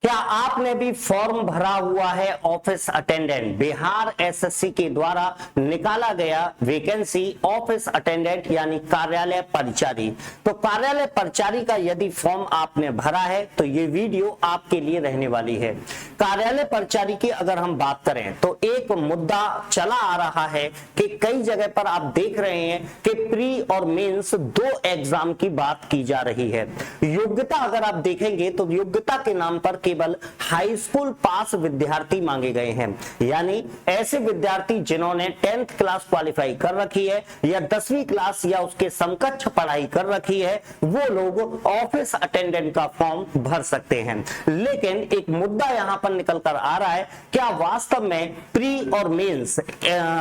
क्या आपने भी फॉर्म भरा हुआ है ऑफिस अटेंडेंट? बिहार एसएससी के द्वारा निकाला गया वैकेंसी ऑफिस अटेंडेंट यानी कार्यालय परिचारी। तो कार्यालय परिचारी का यदि फॉर्म आपने भरा है तो ये वीडियो आपके लिए रहने वाली है। कार्यालय परिचारी की अगर हम बात करें तो एक मुद्दा चला आ रहा है कि कई जगह पर आप देख रहे हैं कि प्री और मेंस दो एग्जाम की बात की जा रही है। योग्यता अगर आप देखेंगे तो योग्यता के नाम पर केवल हाई स्कूल पास विद्यार्थी मांगे गए हैं, यानी ऐसे विद्यार्थी जिन्होंने 10th क्लास क्वालिफाई कर रखी है या 10वीं क्लास या उसके समकक्ष पढ़ाई कर रखी है, वो लोग ऑफिस अटेंडेंट का फॉर्म भर सकते हैं। लेकिन एक मुद्दा यहां पर निकल कर आ रहा है, क्या वास्तव में प्री और मेंस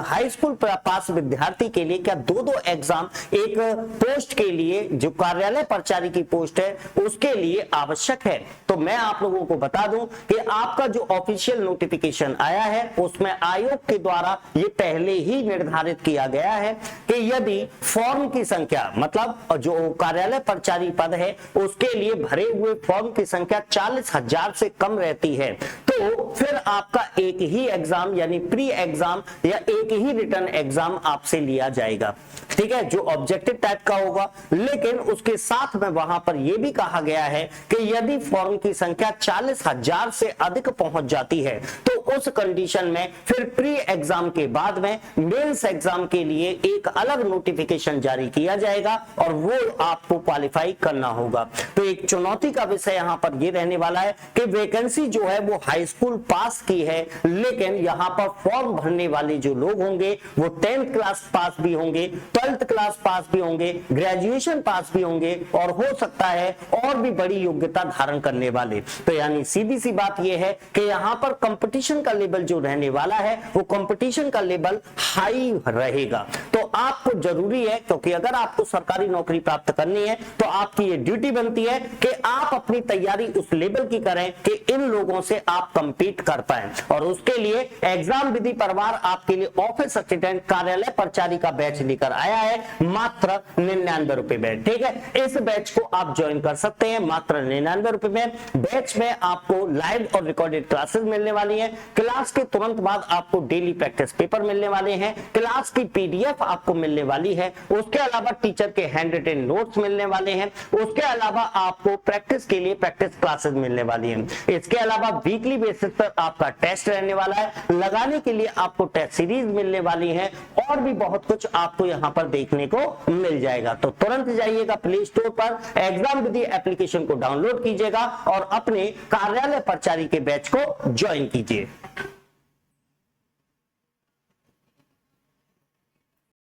हाई स्कूल पास विद्यार्थी के लिए क्या दो एग्जाम एक पोस्ट के लिए, जो कार्यालय परिचारी की पोस्ट है उसके लिए आवश्यक है? तो मैं आप लोगों को बता दूं कि आपका जो ऑफिशियल नोटिफिकेशन आया है उसमें आयोग के द्वारा ये पहले ही निर्धारित किया गया है कि यदि फॉर्म की संख्या, मतलब जो कार्यालय परिचारी पद है उसके लिए भरे हुए फॉर्म की संख्या 40,000 से कम रहती है तो फिर आपका एक ही एग्जाम यानी प्री एग्जाम या एक ही रिटर्न एग्जाम आपसे लिया जाएगा, ठीक है, जो ऑब्जेक्टिव टाइप का होगा। लेकिन उसके साथ में वहां पर यह भी कहा गया है कि यदि फॉर्म की संख्या 40,000 से अधिक पहुंच जाती है तो उस कंडीशन में फिर प्री एग्जाम के बाद में मेंस एग्जाम के लिए एक अलग नोटिफिकेशन जारी किया जाएगा और वो आपको क्वालिफाई करना होगा। तो एक चुनौती का विषय यहां पर यह रहने वाला है कि वैकेंसी जो है वो हाई स्कूल पास की है, लेकिन यहां पर फॉर्म भरने वाले जो लोग होंगे वो 10th क्लास पास भी होंगे, 12th क्लास पास भी होंगे, ग्रेजुएशन पास भी होंगे और हो सकता है और भी बड़ी योग्यता धारण करने वाले। तो यानी सीधी सी बात यह है कि यहां पर कंपटीशन का लेवल जो रहने वाला है वो कंपटीशन का लेवल हाई रहेगा। तो आपको जरूरी है, क्योंकि अगर आपको सरकारी नौकरी प्राप्त करनी है तो आपकी ये ड्यूटी बनती है कि आप अपनी तैयारी उस लेवल की करें कि इन लोगों से आप कंपीट कर पाए। और उसके लिए एग्जाम विधि परिवार आपके लिए ऑफिस असिस्टेंट कार्यालय परिचारी का बैच लेकर आया है, मात्र 99 रुपए बैच, ठीक है। इस बैच को आप ज्वाइन कर सकते हैं मात्र 99 रुपए में। बैच में आपको लाइव और रिकॉर्डेड क्लासेस मिलने वाली है। क्लास के तुरंत बाद आपको डेली प्रैक्टिस पेपर मिलने वाले हैं, क्लास की पीडीएफ आपको मिलने वाली है, उसके अलावा टीचर के हैंड रिटन नोट्स मिलने वाले हैं, उसके अलावा आपको प्रैक्टिस के लिए प्रैक्टिस क्लासेस मिलने वाली हैं। इसके अलावा वीकली बेसिस पर आपका टेस्ट रहने वाला है, लगाने के लिए आपको टेस्ट सीरीज मिलने वाली है और भी बहुत कुछ आपको यहां पर देखने को मिल जाएगा। तो तुरंत जाइएगा प्ले स्टोर पर, एग्जाम विधि एप्लीकेशन को डाउनलोड कीजिएगा और अपने कार्यालय परिचारी के बैच को ज्वाइन कीजिए।